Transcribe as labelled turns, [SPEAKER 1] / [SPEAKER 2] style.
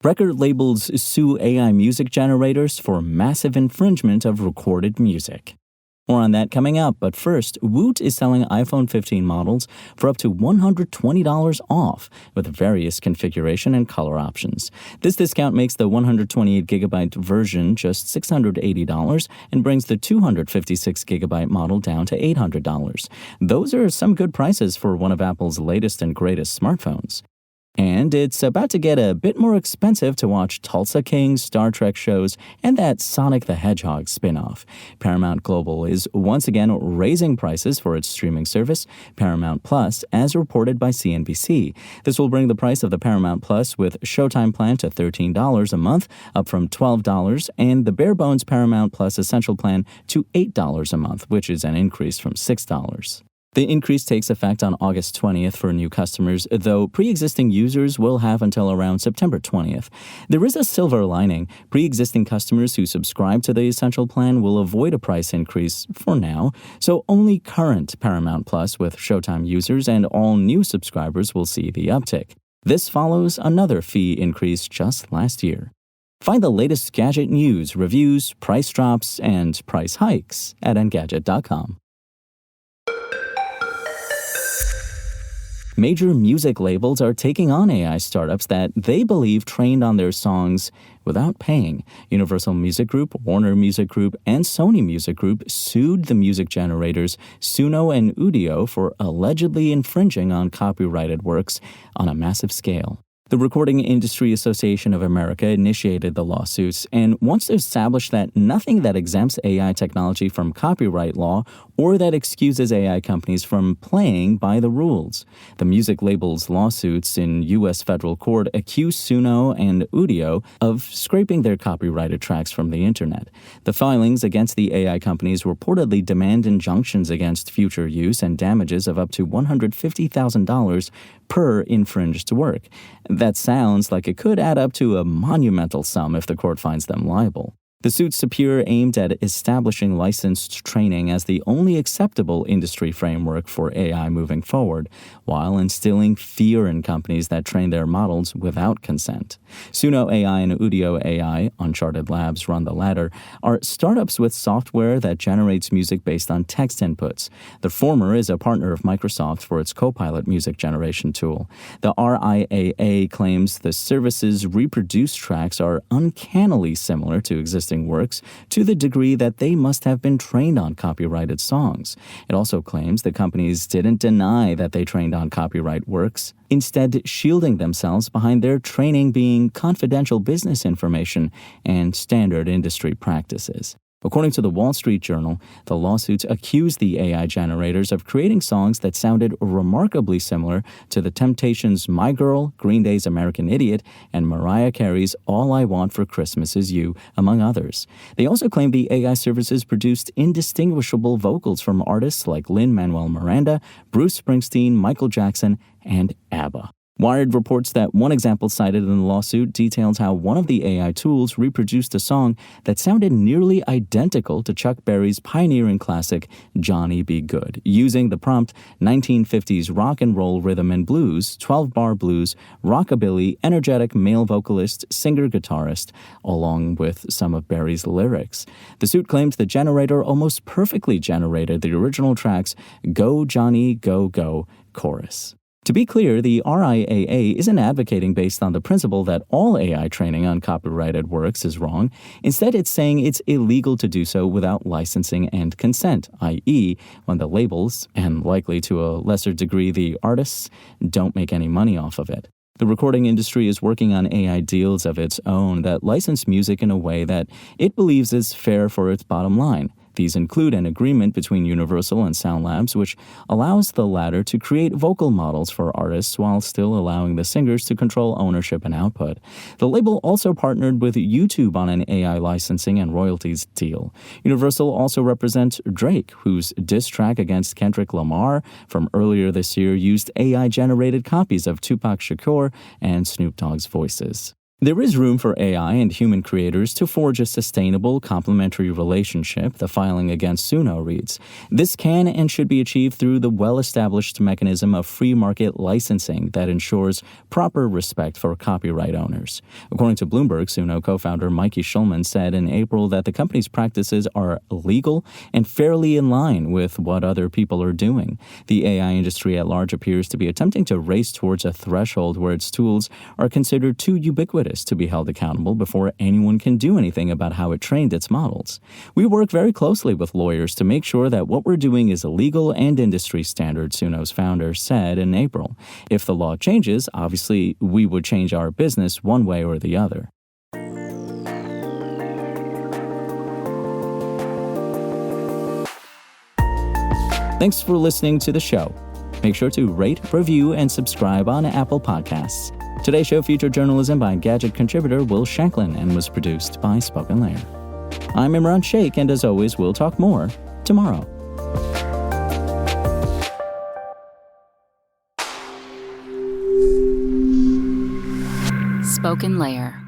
[SPEAKER 1] Record labels sue AI music generators for massive infringement of recorded music. More on that coming up, but first, Woot is selling iPhone 15 models for up to $120 off with various configuration and color options. This discount makes the 128GB version just $680 and brings the 256GB model down to $800. Those are some good prices for one of Apple's latest and greatest smartphones. And it's about to get a bit more expensive to watch Tulsa King, Star Trek shows, and that Sonic the Hedgehog spin-off. Paramount Global is once again raising prices for its streaming service, Paramount Plus, as reported by CNBC. This will bring the price of the Paramount Plus with Showtime plan to $13 a month, up from $12, and the bare-bones Paramount Plus Essential plan to $8 a month, which is an increase from $6. The increase takes effect on August 20th for new customers, though pre-existing users will have until around September 20th. There is a silver lining. Pre-existing customers who subscribe to the Essential plan will avoid a price increase for now, so only current Paramount Plus with Showtime users and all new subscribers will see the uptick. This follows another fee increase just last year. Find the latest gadget news, reviews, price drops, and price hikes at Engadget.com. Major music labels are taking on AI startups that they believe trained on their songs without paying. Universal Music Group, Warner Music Group, and Sony Music Group sued the music generators Suno and Udio for allegedly infringing on copyrighted works on a massive scale. The Recording Industry Association of America initiated the lawsuits and wants to establish that nothing that exempts AI technology from copyright law or that excuses AI companies from playing by the rules. The music labels' lawsuits in U.S. federal court accuse Suno and Udio of scraping their copyrighted tracks from the internet. The filings against the AI companies reportedly demand injunctions against future use and damages of up to $150,000 per infringed work. That sounds like it could add up to a monumental sum if the court finds them liable. The suits appear aimed at establishing licensed training as the only acceptable industry framework for AI moving forward, while instilling fear in companies that train their models without consent. Suno AI and Udio AI, Uncharted Labs run the latter, are startups with software that generates music based on text inputs. The former is a partner of Microsoft for its Copilot music generation tool. The RIAA claims the service's reproduced tracks are uncannily similar to existing works to the degree that they must have been trained on copyrighted songs. It also claims the companies didn't deny that they trained on copyright works, instead shielding themselves behind their training being confidential business information and standard industry practices. According to the Wall Street Journal, the lawsuits accuse the AI generators of creating songs that sounded remarkably similar to The Temptations' My Girl, Green Day's American Idiot, and Mariah Carey's All I Want for Christmas Is You, among others. They also claim the AI services produced indistinguishable vocals from artists like Lin-Manuel Miranda, Bruce Springsteen, Michael Jackson, and ABBA. Wired reports that one example cited in the lawsuit details how one of the AI tools reproduced a song that sounded nearly identical to Chuck Berry's pioneering classic Johnny Be Good, using the prompt 1950s rock and roll rhythm and blues, 12-bar blues, rockabilly, energetic male vocalist, singer-guitarist, along with some of Berry's lyrics. The suit claims the generator almost perfectly generated the original track's Go Johnny Go Go chorus. To be clear, the RIAA isn't advocating based on the principle that all AI training on copyrighted works is wrong. Instead, it's saying it's illegal to do so without licensing and consent, i.e., when the labels, and likely to a lesser degree the artists, don't make any money off of it. The recording industry is working on AI deals of its own that license music in a way that it believes is fair for its bottom line. These include an agreement between Universal and Sound Labs, which allows the latter to create vocal models for artists while still allowing the singers to control ownership and output. The label also partnered with YouTube on an AI licensing and royalties deal. Universal also represents Drake, whose diss track against Kendrick Lamar from earlier this year used AI-generated copies of Tupac Shakur and Snoop Dogg's voices. There is room for AI and human creators to forge a sustainable, complementary relationship, the filing against Suno reads. This can and should be achieved through the well-established mechanism of free market licensing that ensures proper respect for copyright owners. According to Bloomberg, Suno co-founder Mikey Schulman said in April that the company's practices are legal and fairly in line with what other people are doing. The AI industry at large appears to be attempting to race towards a threshold where its tools are considered too ubiquitous to be held accountable before anyone can do anything about how it trained its models. We work very closely with lawyers to make sure that what we're doing is legal and industry standard, Suno's founder said in April. If the law changes, obviously we would change our business one way or the other. Thanks for listening to the show. Make sure to rate, review, and subscribe on Apple Podcasts. Today's show featured journalism by Gadget contributor Will Shanklin and was produced by Spoken Layer. I'm Imran Sheikh, and as always, we'll talk more tomorrow.
[SPEAKER 2] Spoken Layer.